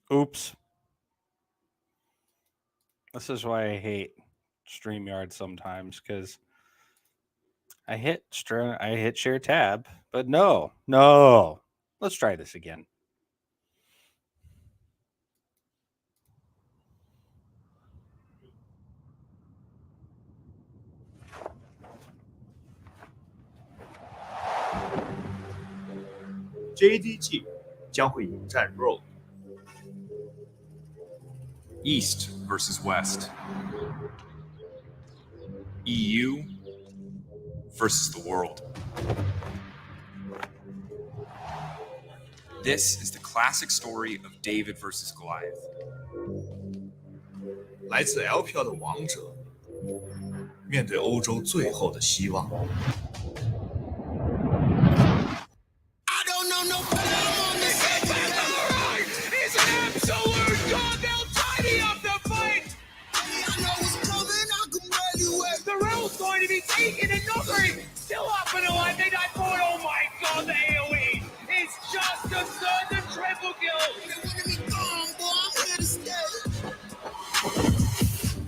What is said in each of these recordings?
Oops. This is why I hate StreamYard sometimes, because I hit share tab, but no. Let's try this again. JDG 将会迎战 Rogue。 East versus West. EU versus the world. This is the classic story of David versus Goliath. 来自 L 票的王者，面对欧洲最后的希望。Going to be taken and Noguri still up and alive. They die for it. Oh my god, the AoE is just absurd. The triple kill.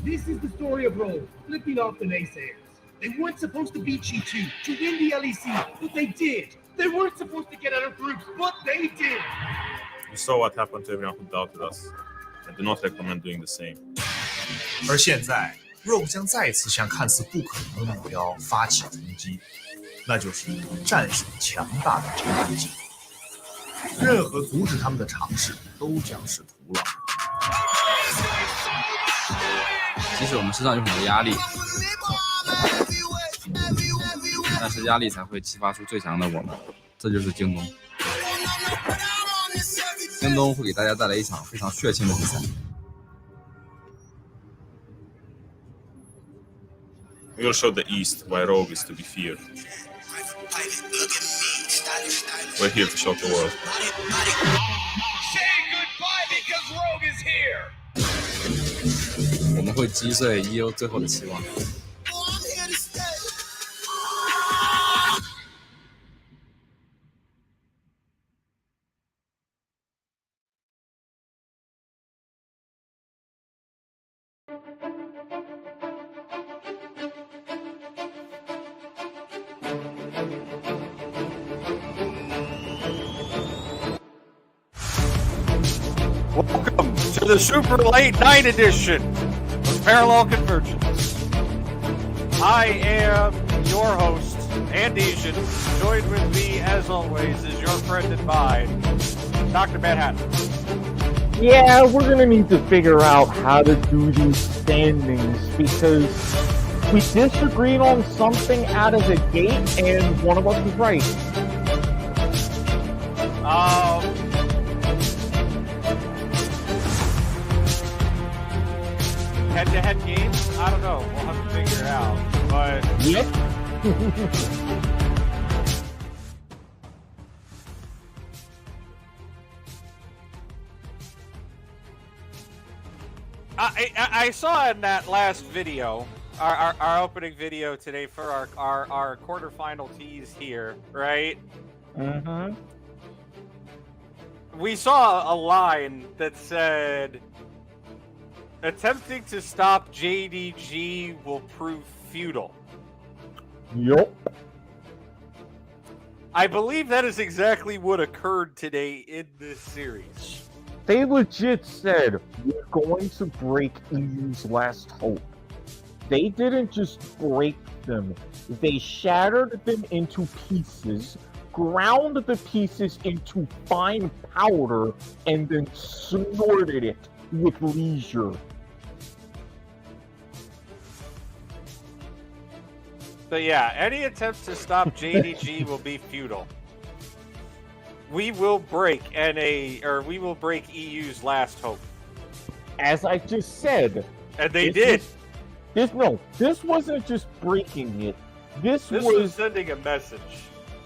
This is the story of Rogue, flipping off the naysayers. They weren't supposed to beat Chi-Chi to win the LEC, but they did. They weren't supposed to get out of groups, but they did. You saw what happened to everyone who doubted us. I do not recommend doing the same. 而现在 Rogue 将再次向看似不可能的目标发起冲击，那就是战胜强大的 JDG。任何阻止他们的尝试都将是徒劳。即使我们身上有很多压力，但是压力才会激发出最强的我们，这就是京东。京东会给大家带来一场非常血腥的比赛。We will show the East why Rogue is to be feared. We're here to shock the world. Say goodbye because Rogue is here. 我们会击碎 EU 最后的期望。Welcome to the Super Late Night Edition of Parallel Convergence. I am your host, Andesian. Joined with me, as always, is your friend and mine, Dr. Manhattan. Yeah, we're gonna need to figure out how to do these standings because we disagreed on something out of the gate, and one of us was right. Head-to-head games? I don't know. We'll have to figure it out. But Yep. I saw in that last video, our opening video today for our quarterfinal tease here, right? Mm-hmm. We saw a line that said, attempting to stop JDG will prove futile. Yup. I believe that is exactly what occurred today in this series. They legit said, we're going to break EU's last hope. They didn't just break them. They shattered them into pieces, ground the pieces into fine powder, and then snorted it with leisure. But yeah, any attempt to stop JDG will be futile. We will break EU's last hope. As I just said. And they did. This wasn't just breaking it. This was sending a message.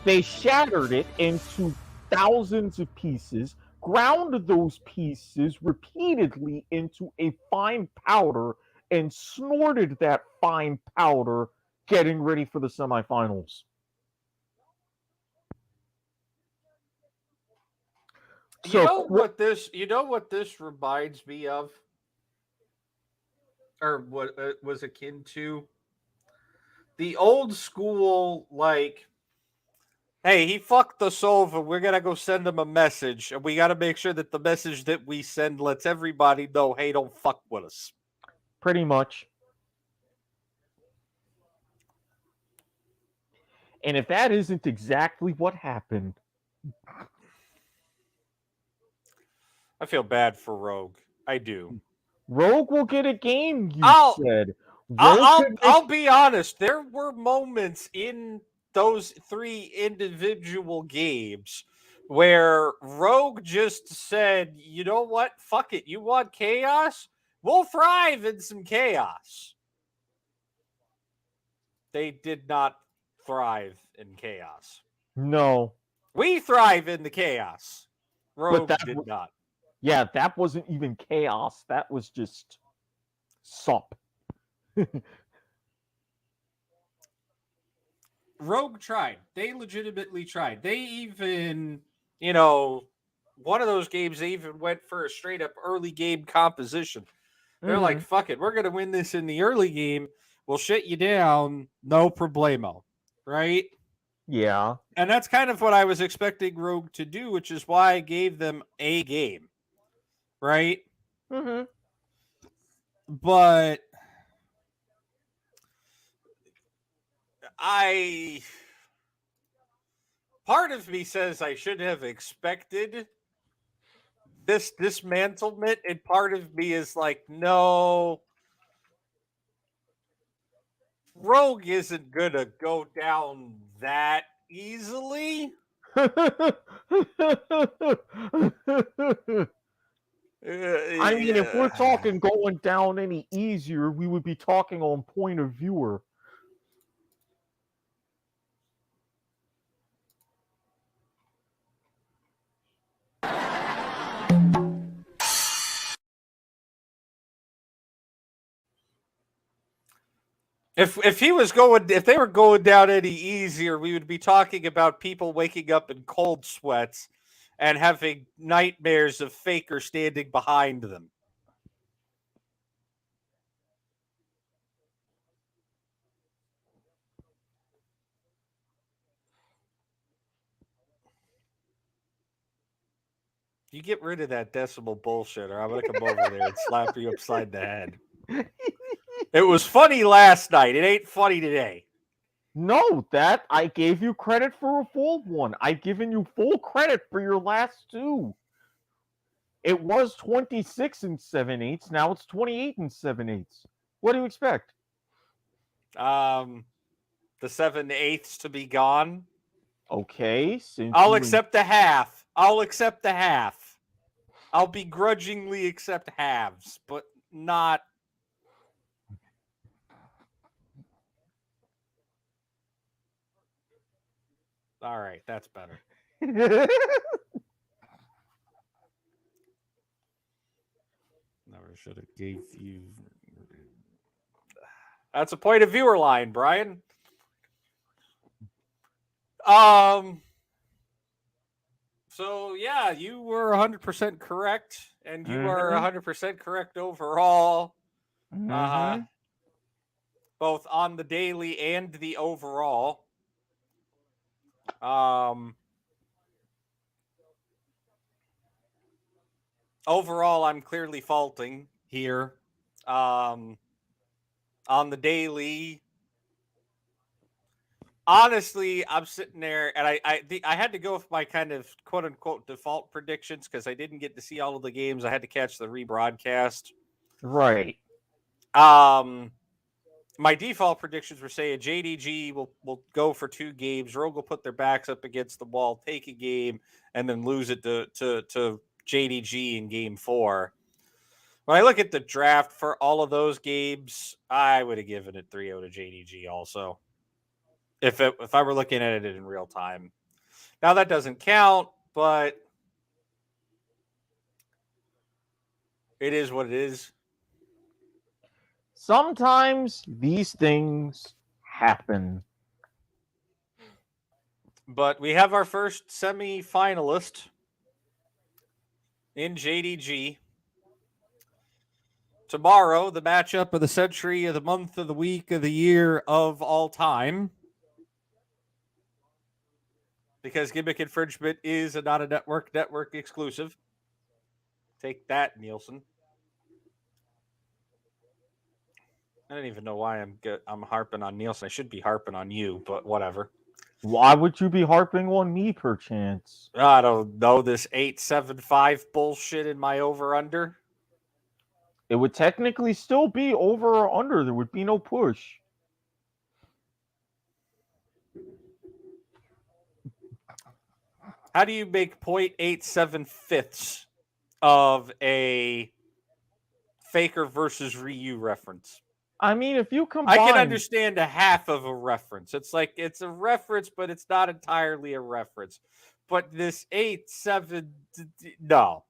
They shattered it into thousands of pieces, ground those pieces repeatedly into a fine powder, and snorted that fine powder getting ready for the semifinals. You know what this reminds me of, or what was akin to the old school, like, hey, he fucked us over. We're gonna go send him a message, and we got to make sure that the message that we send lets everybody know, hey, don't fuck with us. Pretty much. And if that isn't exactly what happened, I feel bad for Rogue. I do. Rogue will get a game, you said. I'll be honest. There were moments in those 3 individual games where Rogue just said, you know what? Fuck it. You want chaos? We'll thrive in some chaos. They did not thrive in chaos. No. We thrive in the chaos. Rogue did not. Yeah, that wasn't even chaos. That was just sup. Rogue tried. They legitimately tried. They even, one of those games, they even went for a straight up early game composition. They're like, fuck it. We're going to win this in the early game. We'll shut you down. No problemo. Right? Yeah. And that's kind of what I was expecting Rogue to do, which is why I gave them a game. Right? Mm-hmm. But part of me says I should have expected this dismantlement, and part of me is like, no, Rogue isn't gonna go down that easily. I mean, if we're talking going down any easier, we would be talking on point of viewer. If they were going down any easier, we would be talking about people waking up in cold sweats and having nightmares of Faker standing behind them. You get rid of that decimal bullshit, or I'm going to come over there and slap you upside the head. It was funny last night. It ain't funny today. No, that I gave you credit for a full one. I've given you full credit for your last 2. It was 26 and 7/8. Now it's 28 and 7/8. What do you expect? The 7/8 to be gone. Okay, I'll accept the half. I'll begrudgingly accept halves, but not. All right, that's better. Never should have gave you. That's a point of viewer line, Brian. So yeah, you were 100% correct, and you are 100% correct overall. Both on the daily and the overall. Overall, I'm clearly faulting here. On the daily, honestly, I'm sitting there, and I had to go with my kind of quote unquote default predictions because I didn't get to see all of the games. I had to catch the rebroadcast. Right. My default predictions were saying JDG will go for 2 games. Rogue will put their backs up against the wall, take a game, and then lose it to JDG in game 4. When I look at the draft for all of those games, I would have given it 3-0 to JDG also. If I were looking at it in real time. Now that doesn't count, but it is what it is. Sometimes these things happen. But we have our first semi-finalist in JDG. Tomorrow, the matchup of the century, of the month, of the week, of the year, of all time. Because gimmick infringement is not a network exclusive. Take that, Nielsen. I don't even know why I'm harping on Nielsen. I should be harping on you, but whatever. Why would you be harping on me, perchance? I don't know this 875 bullshit in my over-under. It would technically still be over or under. There would be no push. How do you make 0.87 of a Faker versus Ryu reference? I mean, if you combine... I can understand a half of a reference. It's like, it's a reference, but it's not entirely a reference. But this 8-7, no.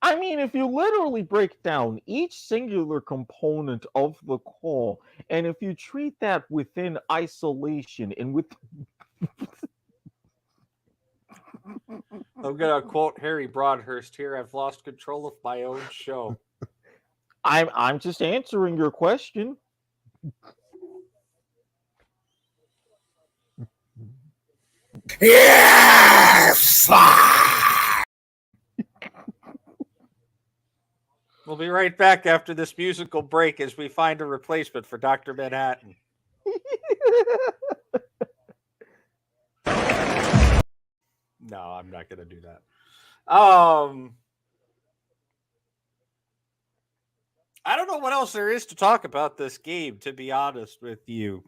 I mean, if you literally break down each singular component of the call, and if you treat that within isolation and with... I'm going to quote Harry Broadhurst here. I've lost control of my own show. I'm just answering your question. Yes! We'll be right back after this musical break as we find a replacement for Dr. Manhattan. No, I'm not going to do that. I don't know what else there is to talk about this game, to be honest with you.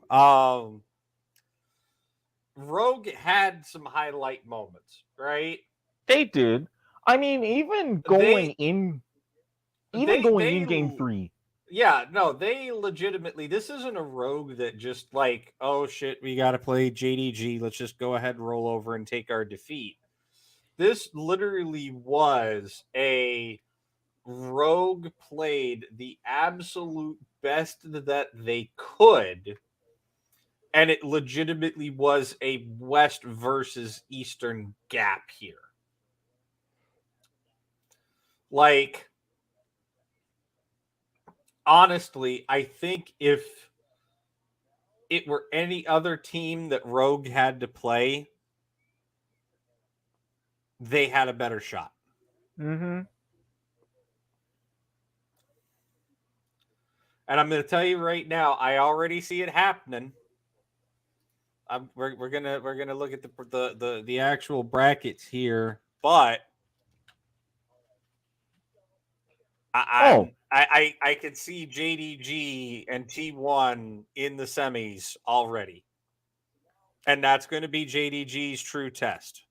Rogue had some highlight moments, right? They did. I mean, even going in game 3. Yeah, no, they legitimately, this isn't a Rogue that just like, oh shit, we got to play JDG. Let's just go ahead and roll over and take our defeat. This literally was a Rogue played the absolute best that they could. And it legitimately was a West versus Eastern gap here. Like, honestly, I think if it were any other team that Rogue had to play, they had a better shot. Mm-hmm. And I'm going to tell you right now, I already see it happening. We're gonna look at the actual brackets here, but I can see JDG and T1 in the semis already, and that's going to be JDG's true test.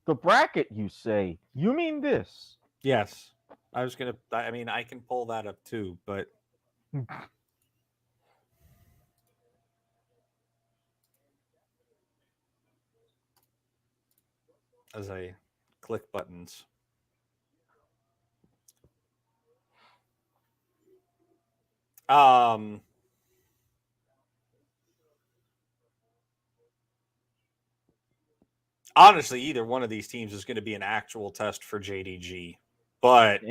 The bracket, you say? You mean this? Yes, I mean, I can pull that up too, but. As I click buttons. Honestly, either one of these teams is going to be an actual test for JDG, but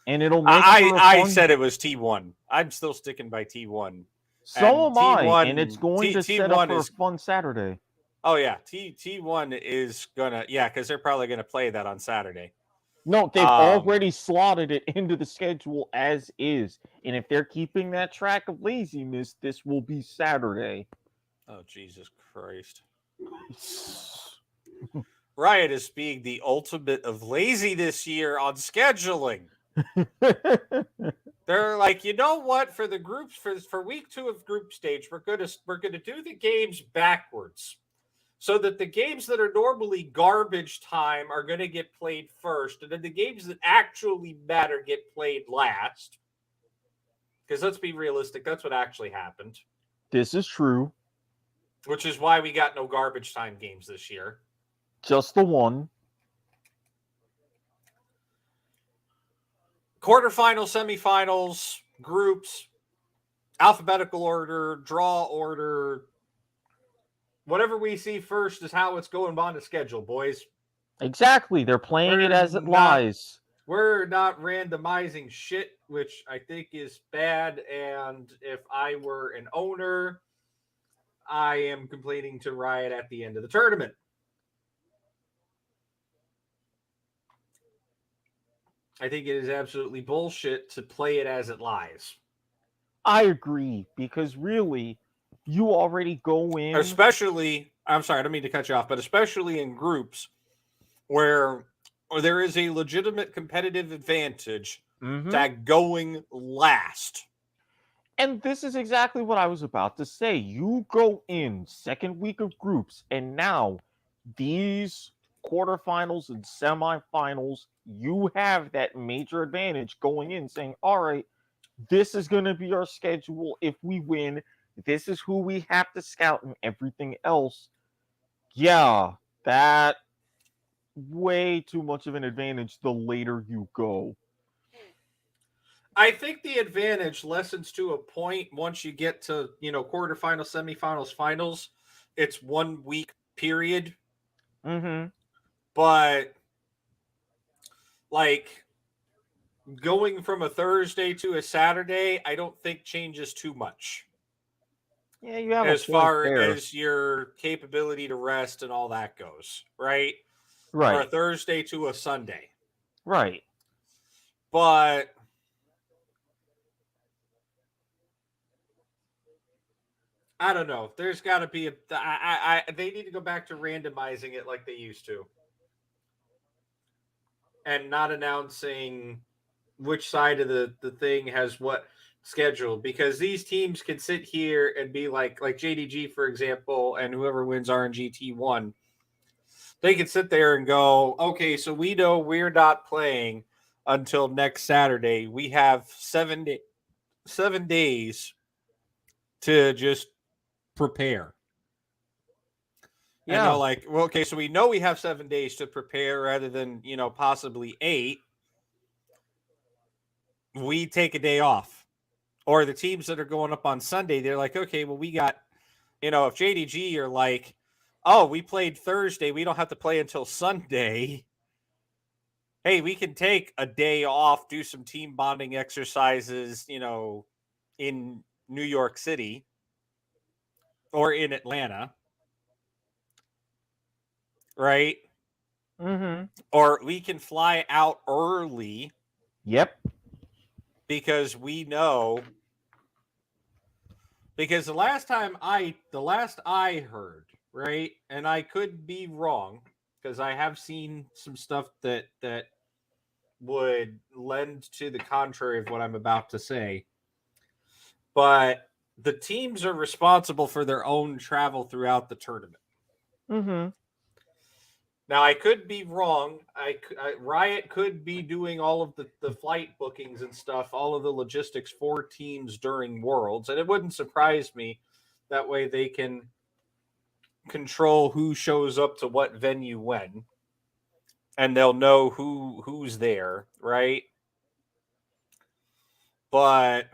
and it'll make I said it was T1. I'm still sticking by T1. So am I, and it's going to set up for a fun Saturday. Oh yeah, T1 is gonna because they're probably gonna play that on Saturday. No, they've already slotted it into the schedule as is, and if they're keeping that track of laziness, this will be Saturday. Oh Jesus Christ! Riot is being the ultimate of lazy this year on scheduling. They're like, you know what? For the groups for week 2 of group stage, we're gonna do the games backwards, so that the games that are normally garbage time are gonna get played first, and then the games that actually matter get played last. Because let's be realistic, that's what actually happened. This is true. Which is why we got no garbage time games this year. Just the one. Quarterfinal, semifinals, groups. alphabetical order, draw order. Whatever we see first is how it's going on the schedule, boys. Exactly. They're playing it as it lies. We're not randomizing shit, which I think is bad. And if I were an owner, I am complaining to Riot at the end of the tournament. I think it is absolutely bullshit to play it as it lies. I agree, because really, you already go in. Especially, I'm sorry, I don't mean to cut you off, but especially in groups where there is a legitimate competitive advantage to going last. And this is exactly what I was about to say. You go in second week of groups, and now these quarterfinals and semifinals, you have that major advantage going in, saying, all right, this is going to be our schedule. If we win, this is who we have to scout and everything else. Yeah, that way too much of an advantage the later you go. I think the advantage lessens to a point once you get to, quarterfinals, semifinals, finals. It's 1 week period. But like going from a Thursday to a Saturday, I don't think changes too much. Yeah, you have as a point far there. as your capability to rest and all that goes, right? Right. Or a Thursday to a Sunday. Right. But I don't know. There's got to be they need to go back to randomizing it like they used to. And not announcing which side of the thing has what schedule, because these teams can sit here and be like JDG, for example, and whoever wins RNG T1, they can sit there and go, okay, so we know we're not playing until next Saturday. We have 7 days to just prepare. Yeah. And okay, so we know we have 7 days to prepare rather than, possibly 8. We take a day off. Or the teams that are going up on Sunday, they're like, okay, well, we got, if JDG are like, oh, we played Thursday, we don't have to play until Sunday. Hey, we can take a day off, do some team bonding exercises, in New York City or in Atlanta. Right? Or we can fly out early. Yep. Because we know. Because the last I heard, right, and I could be wrong, because I have seen some stuff that would lend to the contrary of what I'm about to say. But the teams are responsible for their own travel throughout the tournament. Now, I could be wrong. Riot could be doing all of the flight bookings and stuff, all of the logistics for teams during Worlds, and it wouldn't surprise me. That way they can control who shows up to what venue when, and they'll know who's there, right? But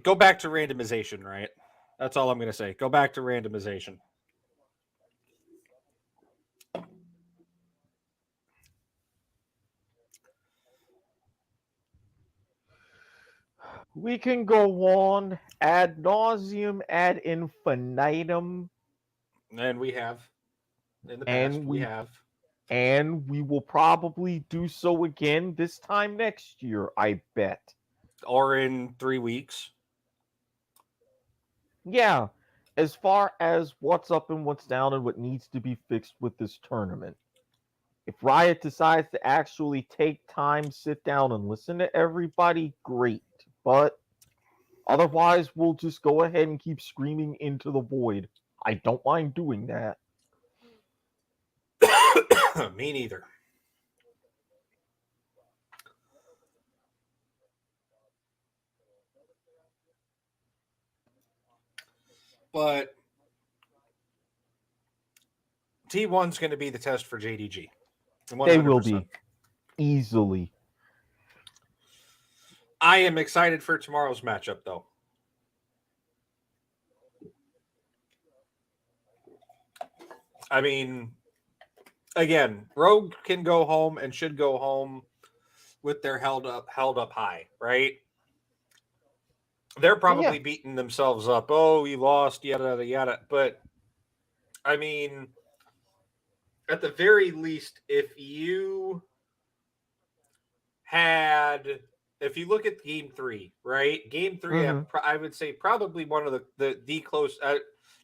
go back to randomization, right? That's all I'm going to say. Go back to randomization. We can go on ad nauseum, ad infinitum. And we have. In the past, we have. And we will probably do so again this time next year, I bet. Or in 3 weeks. Yeah, as far as what's up and what's down and what needs to be fixed with this tournament. If Riot decides to actually take time, sit down, and listen to everybody, great. But otherwise, we'll just go ahead and keep screaming into the void. I don't mind doing that. Me neither. But T1's going to be the test for JDG. 100%. They will be. Easily. I am excited for tomorrow's matchup, though. I mean, again, Rogue can go home and should go home with their held up high, right? They're probably beating themselves up. Oh, we lost, yada yada yada. But I mean, at the very least, if you look at game 3, right? Game 3, I would say probably one of the close,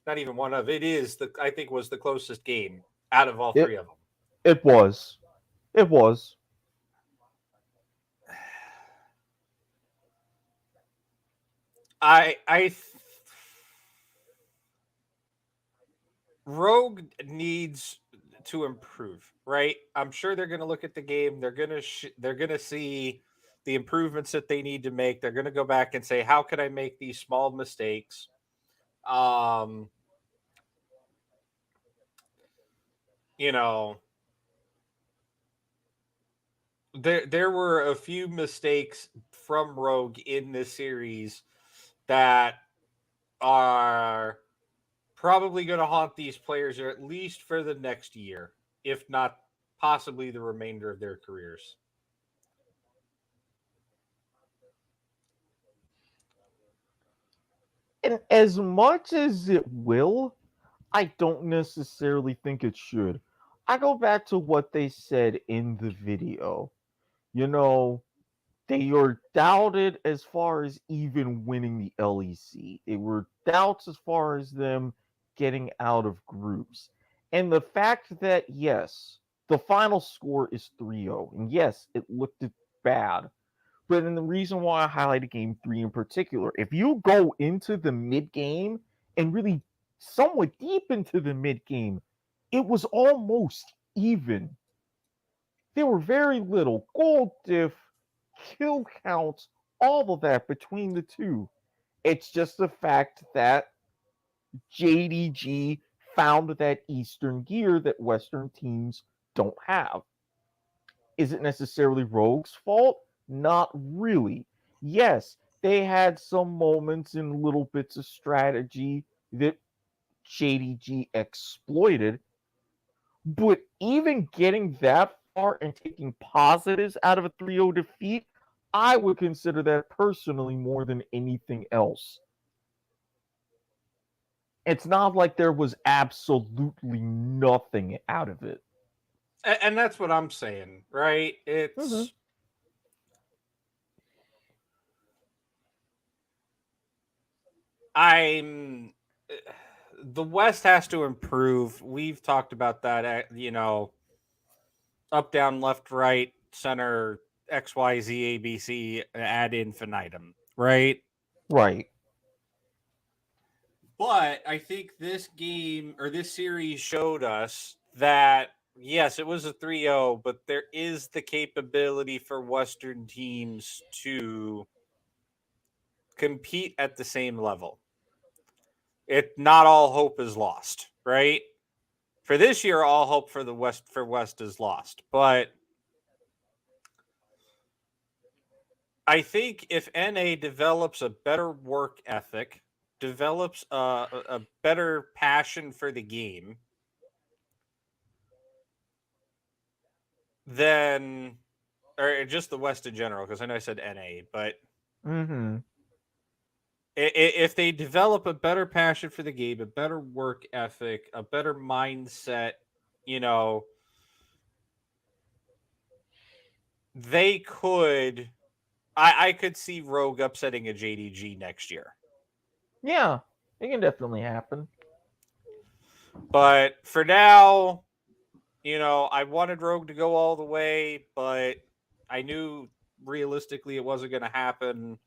not even one of it is I think was the closest game out of all three of them. It was. It was. Rogue needs to improve, right? I'm sure they're going to look at the game. They're going to see the improvements that they need to make. They're going to go back and say, how can I make these small mistakes? You know, there were a few mistakes from Rogue in this series that are probably going to haunt these players, or at least for the next year, if not possibly the remainder of their careers. And as much as it will, I don't necessarily think it should. I go back to what they said in the video. You know, they were doubted as far as even winning the LEC. They were doubts as far as them getting out of groups. And the fact that, yes, the final score is 3-0. And yes, it looked bad. But then the reason why I highlighted game 3 in particular, if you go into the mid game and really somewhat deep into the mid game, it was almost even. There were very little gold diff, kill counts, all of that between the two. It's just the fact that JDG found that Eastern gear that Western teams don't have. Is it necessarily Rogue's fault? Not really. Yes, they had some moments and little bits of strategy that JDG exploited, but even getting that far and taking positives out of a 3-0 defeat, I would consider that personally more than anything else. It's not like there was absolutely nothing out of it. And that's what I'm saying, right? It's the West has to improve. We've talked about that, up, down, left, right, center, X, Y, Z, A, B, C, ad infinitum, right? Right. But I think this game or this series showed us that, yes, it was a 3-0, but there is the capability for Western teams to compete at the same level. Not all hope is lost, right? For this year, all hope for the West is lost. But I think if NA develops a better work ethic, develops a better passion for the game, then, or just the West in general, because I know I said NA, but if they develop a better passion for the game, a better work ethic, a better mindset, they could. I could see Rogue upsetting a JDG next year. Yeah, it can definitely happen. But for now, I wanted Rogue to go all the way, but I knew realistically it wasn't going to happen.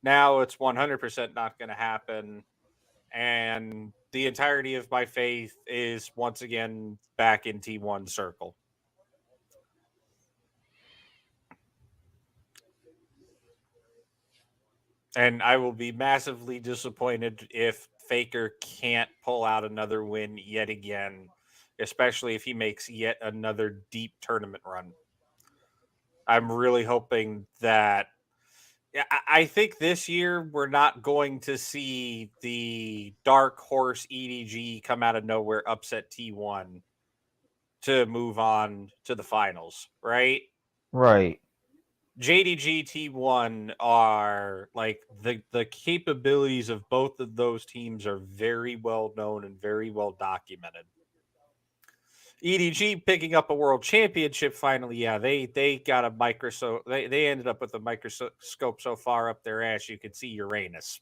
Now it's 100% not going to happen. And the entirety of my faith is once again back in T1 circle. And I will be massively disappointed if Faker can't pull out another win yet again especially if he makes yet another deep tournament run. I'm really hoping that. I think this year we're not going to see the dark horse EDG come out of nowhere, upset T1 to move on to the finals, right? Right. JDG T1 are like the capabilities of both of those teams are very well known and very well documented. EDG picking up a world championship finally, yeah, they got a microscope. They ended up with a microscope so far up their ass you could see Uranus.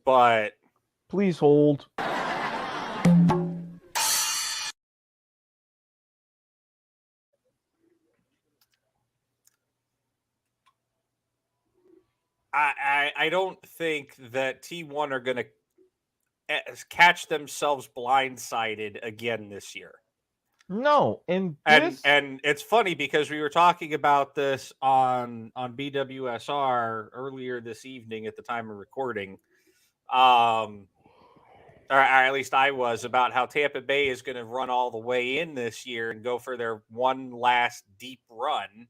But Please hold. I don't think that T1 are going to catch themselves blindsided again this year. No, and it's funny because we were talking about this on BWSR earlier this evening at the time of recording. Or at least I was, about how Tampa Bay is going to run all the way in this year and go for their one last deep run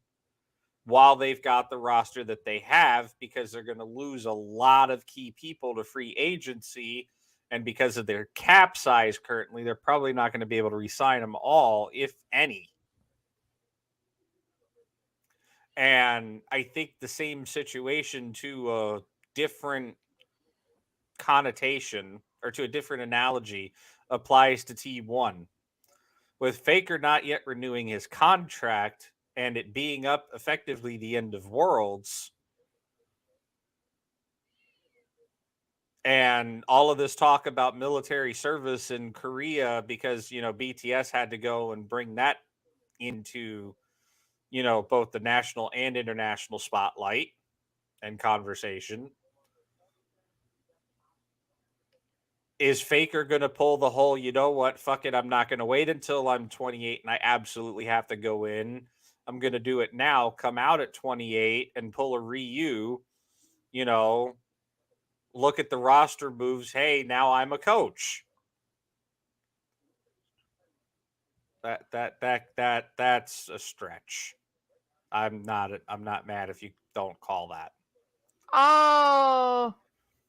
while they've got the roster that they have, because they're going to lose a lot of key people to free agency. And because of their cap size currently, they're probably not going to be able to re-sign them all, if any. And I think the same situation, to a different connotation or to a different analogy, applies to T1. With Faker not yet renewing his contract and it being up effectively the end of Worlds, and all of this talk about military service in Korea because, BTS had to go and bring that into, both the national and international spotlight and conversation. Is Faker going to pull the whole, you know what, fuck it, I'm not going to wait until I'm 28 and I absolutely have to go in. I'm going to do it now, come out at 28 and pull a Ryu, look at the roster moves. Hey, now I'm a coach. That's a stretch. I'm not mad if you don't call that.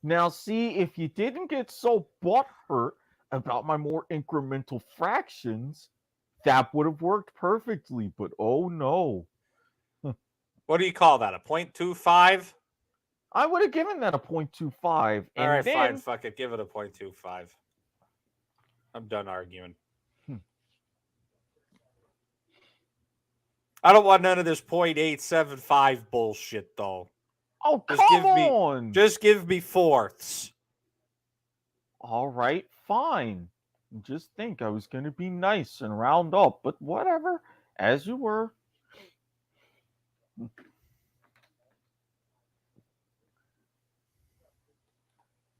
Now see, if you didn't get so butthurt about my more incremental fractions, that would have worked perfectly, but oh no. What do you call that? A 0.25? I would have given that a 0.25. All right, fine, fuck it. Give it a 0.25. I'm done arguing. I don't want none of this 0.875 bullshit, though. Oh, come on! Just give me fourths. All right, fine. Just think I was going to be nice and round up, but whatever. As you were.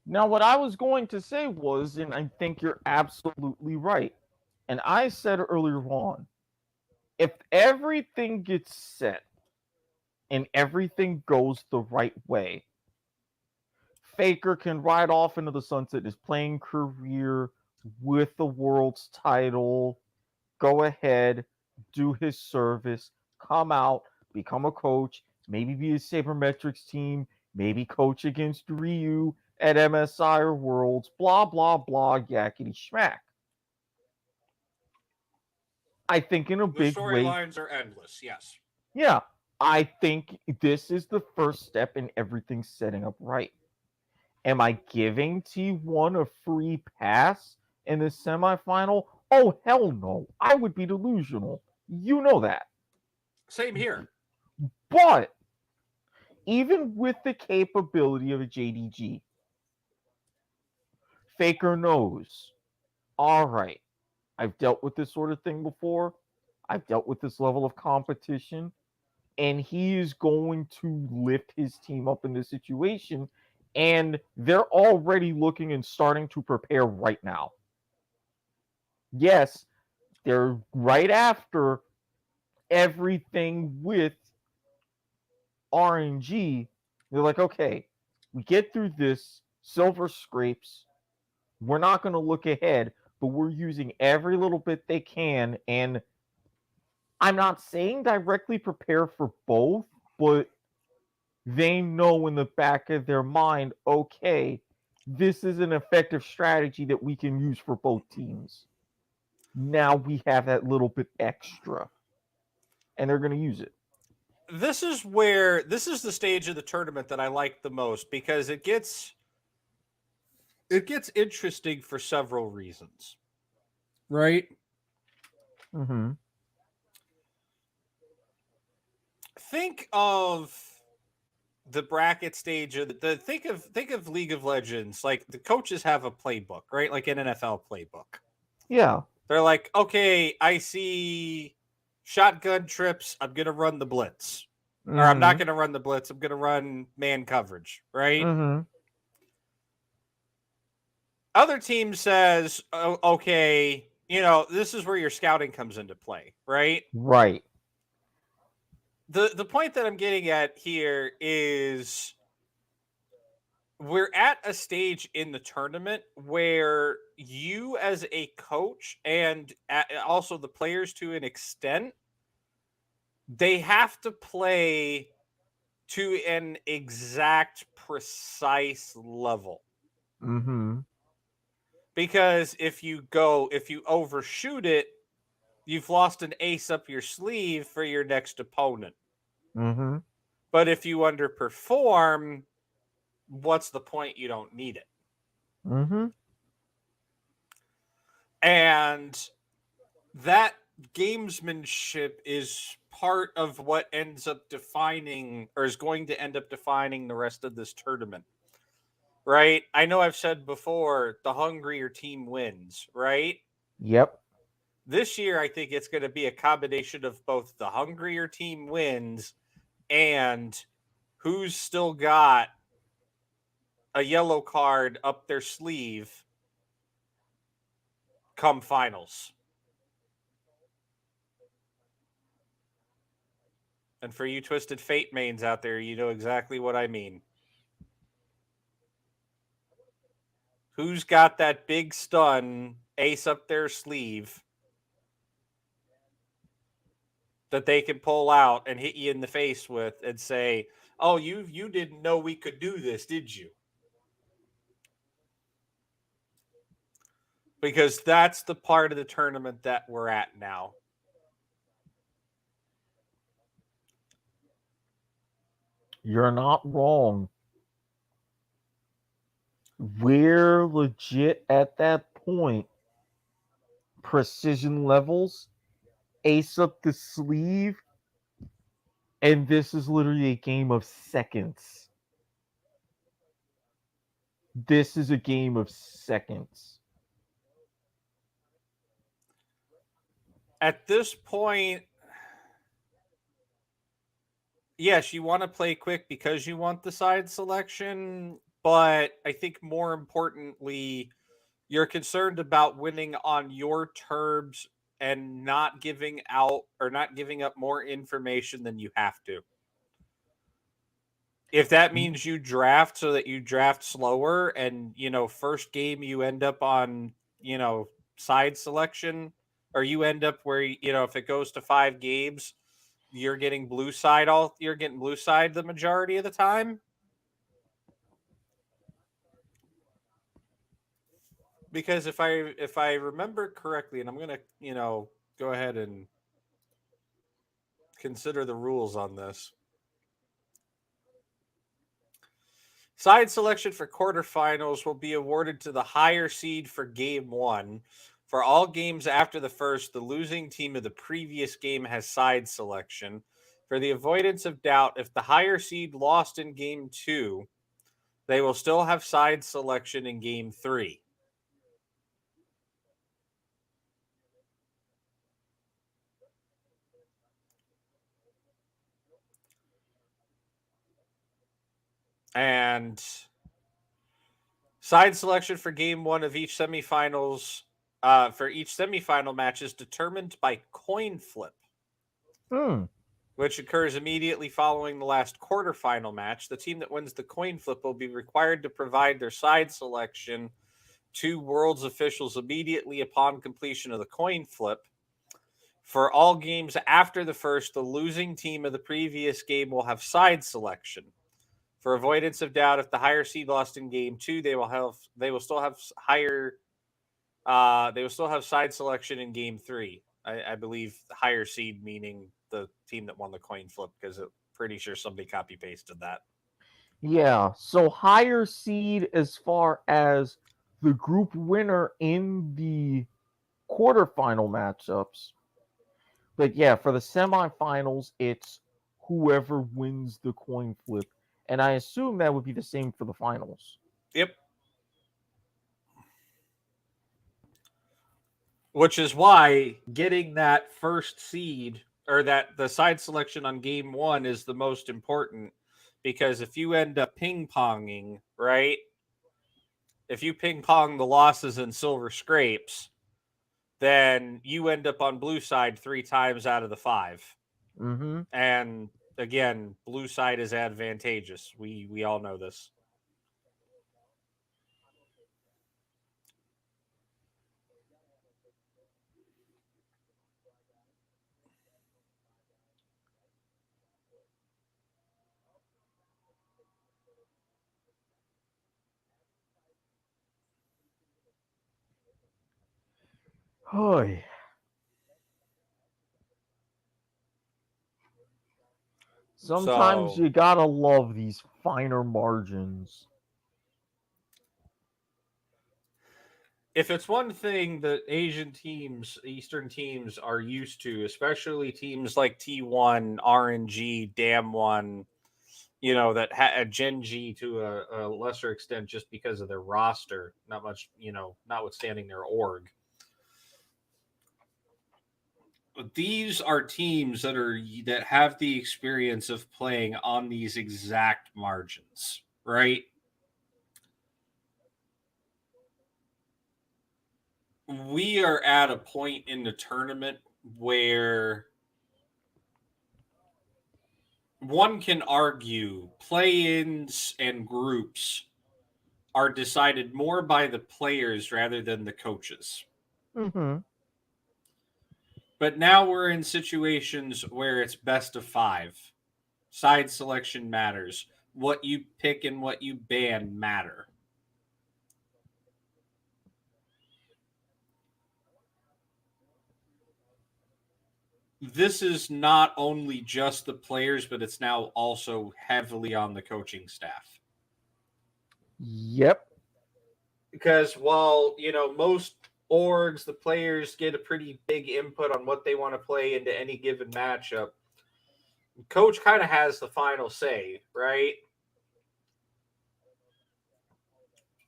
Now, what I was going to say was, and I think you're absolutely right, and I said earlier on, if everything gets set and everything goes the right way, Faker can ride off into the sunset, his playing career with the world's title, go ahead, do his service, come out, become a coach, maybe be a sabermetrics team, maybe coach against Ryu at MSI or Worlds, blah, blah, blah, yakety schmack. I think in a big way. The storylines are endless, yes. Yeah, I think this is the first step in everything setting up right. Am I giving T1 a free pass in the semifinal? Oh, hell no. I would be delusional. You know that. Same here. But even with the capability of a JDG, Faker knows, all right, I've dealt with this sort of thing before. I've dealt with this level of competition. And he is going to lift his team up in this situation. And they're already looking and starting to prepare right now. Yes, they're right after everything with RNG. They're like, okay, we get through this, silver scrapes, We're not going to look ahead, but we're using every little bit they can. And I'm not saying directly prepare for both, but they know in the back of their mind, okay, this is an effective strategy that we can use for both teams. Now we have that little bit extra, and they're going to use it. This is the stage of the tournament that I like the most, because it gets interesting for several reasons. Right? Mm-hmm. Think of the bracket stage of think of League of Legends. Like, the coaches have a playbook, right? Like an NFL playbook. Yeah. They're like, okay, I see shotgun trips, I'm gonna run the blitz. Mm-hmm. Or I'm not gonna run the blitz, I'm gonna run man coverage, right? Mm-hmm. Other team says, oh, okay, this is where your scouting comes into play, right? Right. The point that I'm getting at here is we're at a stage in the tournament where you, as a coach, and also the players to an extent, they have to play to an exact, precise level. Mm-hmm. Because if you overshoot it, you've lost an ace up your sleeve for your next opponent. Mm-hmm. But if you underperform, what's the point? You don't need it. Mm-hmm. And that gamesmanship is part of what ends up defining, or is going to end up defining, the rest of this tournament. Right? I know I've said before, the hungrier team wins, right? Yep. This year, I think it's going to be a combination of both the hungrier team wins and who's still got a yellow card up their sleeve come finals. And for you Twisted Fate mains out there, you know exactly what I mean. Who's got that big stun ace up their sleeve that they can pull out and hit you in the face with and say, oh, you didn't know we could do this, did you? Because that's the part of the tournament that we're at now. You're not wrong. We're legit at that point. Precision levels, ace up the sleeve, and this is literally a game of seconds. This is a game of seconds. At this point, yes, you want to play quick because you want the side selection, but I think more importantly, you're concerned about winning on your terms and not giving out or not giving up more information than you have to. If that means you draft so that you draft slower and, first game you end up on, side selection, or you end up where, if it goes to 5 games, you're getting blue side the majority of the time. Because if I remember correctly, and I'm going to, go ahead and consider the rules on this. Side selection for quarterfinals will be awarded to the higher seed for game 1. For all games after the first, the losing team of the previous game has side selection. For the avoidance of doubt, if the higher seed lost in game 2, they will still have side selection in game 3. And side selection for game 1 of each semifinals, for each semifinal match, is determined by coin flip. Which occurs immediately following the last quarterfinal match. The team that wins the coin flip will be required to provide their side selection two Worlds officials immediately upon completion of the coin flip. For all games after the first, the losing team of the previous game will have side selection. For avoidance of doubt, if the higher seed lost in game 2, they will still have side selection in game 3. I believe higher seed meaning the team that won the coin flip, because I'm pretty sure somebody copy pasted that. Yeah, so higher seed as far as the group winner in the quarterfinal matchups. But yeah, for the semifinals, it's whoever wins the coin flip. And I assume that would be the same for the finals. Yep. Which is why getting that first seed, or that the side selection on game 1, is the most important, because if you end up ping-ponging, right? If you ping-pong the losses in silver scrapes, then you end up on blue side 3 times out of the 5. Mm-hmm. And again, blue side is advantageous. We all know this. Hoy. Sometimes So, you gotta love these finer margins. if it's one thing that Asian teams, Eastern teams are used to, especially teams like T1, RNG, Dam1, that had Gen G to a lesser extent just because of their roster, not much, notwithstanding their org. These are teams that have the experience of playing on these exact margins, right? We are at a point in the tournament where one can argue play-ins and groups are decided more by the players rather than the coaches. Mm-hmm. But now we're in situations where it's best of 5. Side selection matters. What you pick and what you ban matter. This is not only just the players, but it's now also heavily on the coaching staff. Yep. Because while, most orgs, the players get a pretty big input on what they want to play into any given matchup, coach kind of has the final say, right?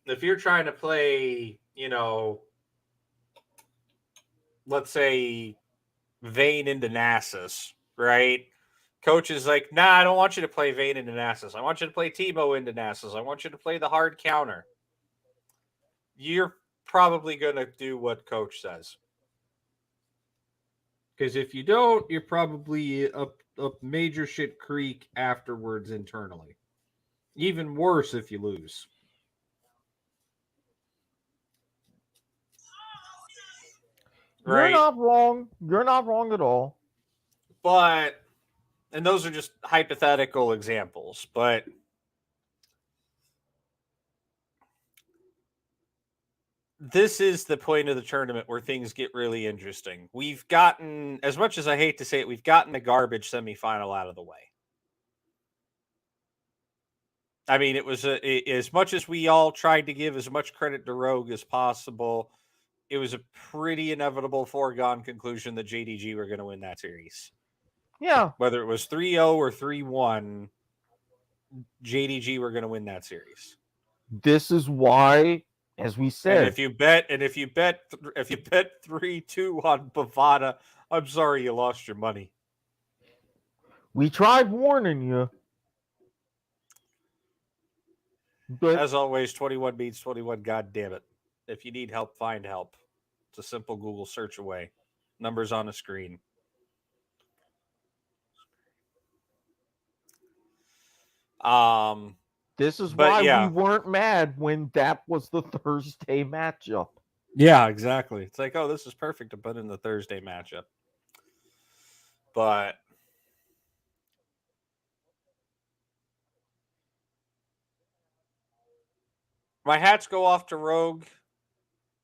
If you're trying to play, let's say Vayne into Nasus, right? Coach is like, nah, I don't want you to play Vayne into Nasus. I want you to play Timo into Nasus. I want you to play the hard counter. You're probably going to do what coach says. Because if you don't, you're probably up major shit creek afterwards internally. Even worse if you lose. You're Right? not wrong. You're not wrong at all. But, and those are just hypothetical examples, but this is the point of the tournament where things get really interesting. We've gotten, as much as I hate to say it, we've gotten the garbage semifinal out of the way. I mean, it was as much as we all tried to give as much credit to Rogue as possible, it was a pretty inevitable foregone conclusion that JDG were going to win that series. Yeah. Whether it was 3-0 or 3-1, JDG were going to win that series. This is why, as we said, and if you bet 3-2 on Bovada, I'm sorry you lost your money. We tried warning you. But as always, 21 beats 21. God damn it! If you need help, find help. It's a simple Google search away. Numbers on the screen. This is But why yeah. we weren't mad when that was the Thursday matchup. Yeah, exactly. It's like, oh, this is perfect to put in the Thursday matchup. But my hats go off to Rogue.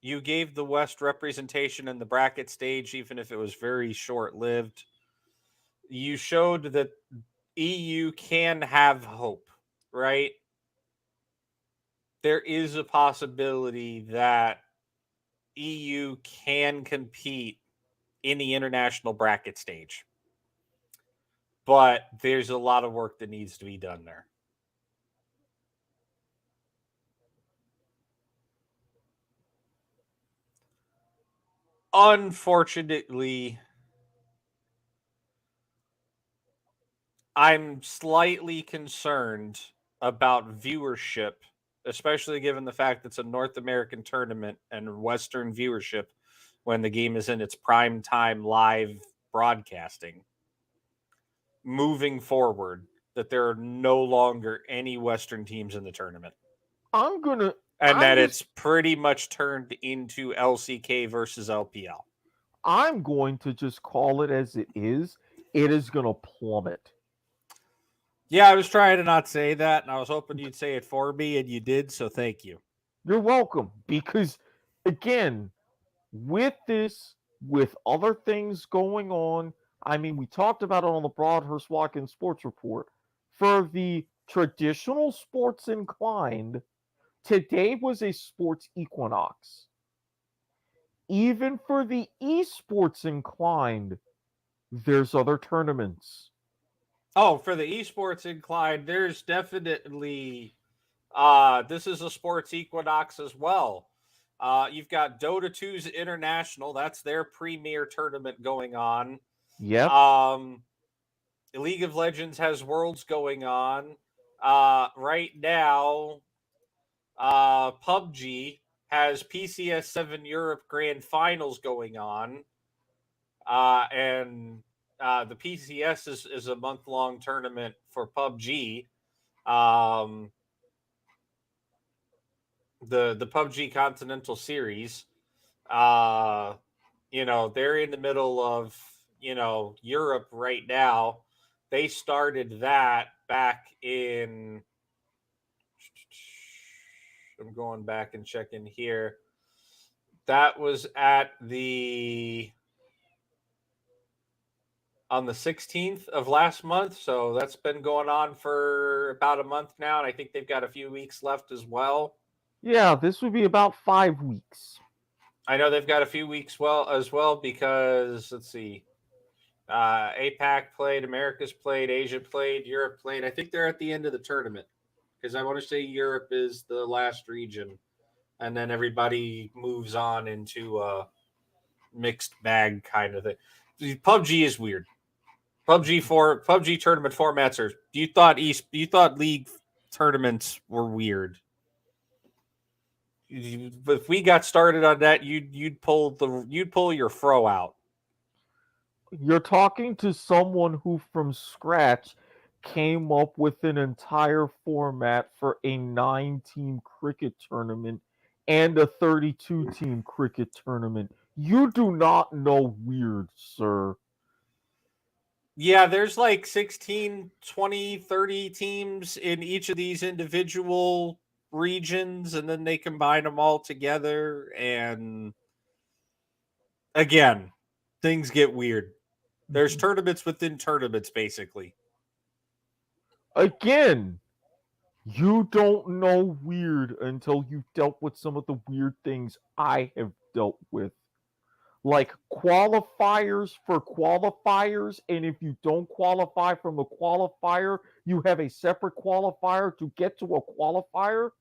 You gave the West representation in the bracket stage, even if it was very short-lived. You showed that EU can have hope, right? There is a possibility that EU can compete in the international bracket stage. But there's a lot of work that needs to be done there. Unfortunately, I'm slightly concerned about viewership, especially given the fact it's a North American tournament and Western viewership when the game is in its prime time live broadcasting. Moving forward, that there are no longer any Western teams in the tournament. And that it's pretty much turned into LCK versus LPL. I'm going to just call it as it is. It is going to plummet. Yeah, I was trying to not say that, and I was hoping you'd say it for me, and you did, so thank you. You're welcome. Because, again, with this, with other things going on, I mean, we talked about it on the Broadhurst Watkins Sports Report. For the traditional sports inclined, today was a sports equinox. Even for the esports inclined, there's other tournaments. Oh, for the esports inclined, there's definitely this is a sports equinox as well. You've got Dota 2's International, that's their premier tournament going on. Yep. League of Legends has Worlds going on. Right now, PUBG has PCS 7 Europe Grand Finals going on. And the PCS is a month-long tournament for PUBG. The PUBG Continental Series. They're in the middle of, Europe right now. They started that back in. I'm going back and checking here. That was on the 16th of last month. So that's been going on for about a month now. And I think they've got a few weeks left as well. Yeah, this would be about 5 weeks. I know they've got a few weeks as well because, let's see, APAC played, America's played, Asia played, Europe played. I think they're at the end of the tournament because I want to say Europe is the last region. And then everybody moves on into a mixed bag kind of thing. PUBG is weird. PUBG tournament formats are. You thought league tournaments were weird. If we got started on that, you'd pull your fro out. You're talking to someone who from scratch came up with an entire format for a 9-team cricket tournament and a 32-team cricket tournament. You do not know weird, sir. Yeah, there's like 16, 20, 30 teams in each of these individual regions, and then they combine them all together. And again, things get weird. There's tournaments within tournaments, basically. Again, you don't know weird until you've dealt with some of the weird things I have dealt with. Like qualifiers for qualifiers, and if you don't qualify from the qualifier, you have a separate qualifier to get to a qualifier.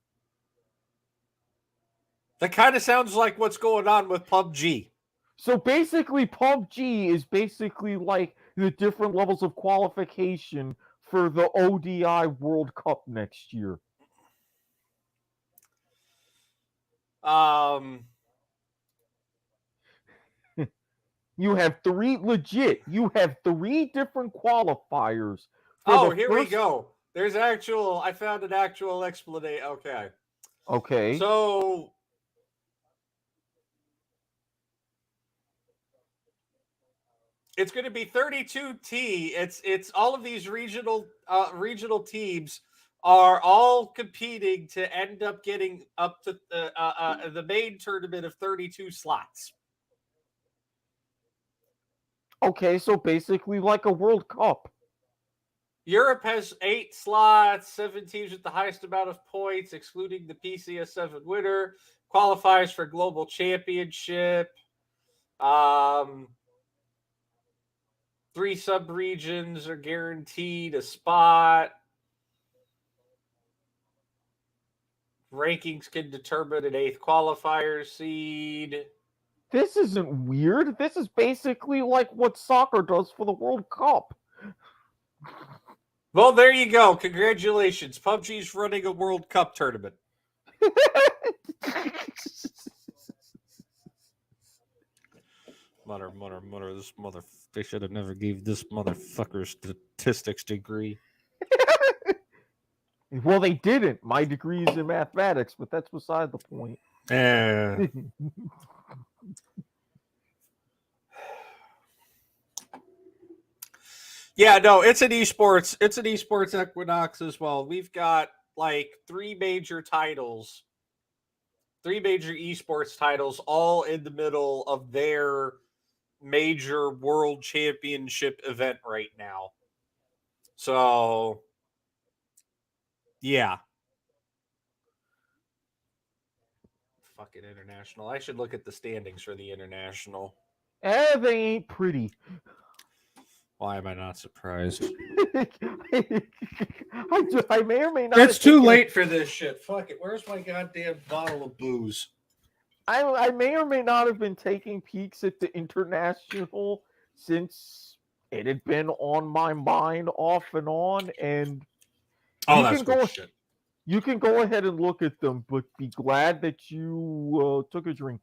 That kind of sounds like what's going on with PUBG. So basically, PUBG is basically like the different levels of qualification for the ODI World Cup next year. You have three different qualifiers. Here we go. I found an actual explanation. Okay. Okay. So it's going to be 32T. It's all of these regional teams are all competing to end up getting up to the main tournament of 32 slots. Okay, so basically like a World Cup. Europe has 8 slots, 7 teams with the highest amount of points, excluding the PCS 7 winner, qualifies for global championship. 3 sub-regions are guaranteed a spot. Rankings can determine an 8th qualifier seed. This isn't weird. This is basically like what soccer does for the World Cup. Well, there you go. Congratulations. PUBG's running a World Cup tournament. Mother, this they should have never gave this motherfucker statistics degree. Well, they didn't. My degree is in mathematics, but that's beside the point. Yeah, no, it's an esports. It's an esports Equinox as well. We've got like 3 major titles, 3 major esports titles, all in the middle of their major world championship event right now. So, yeah. Fucking international. I should look at the standings for the international. They ain't pretty. Why am I not surprised? I may or may not. It's too late for this shit. Fuck it. Where's my goddamn bottle of booze? I may or may not have been taking peeks at the international since it had been on my mind off and on, and that's good shit. You can go ahead and look at them, but be glad that you took a drink.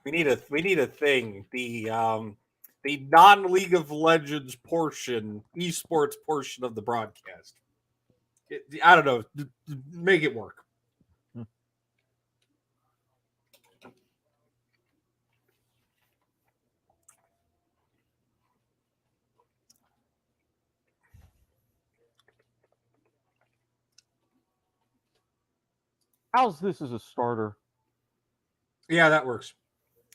We need a thing. The non-League of Legends portion, esports portion of the broadcast. I don't know. Make it work. How's this as a starter? Yeah, that works.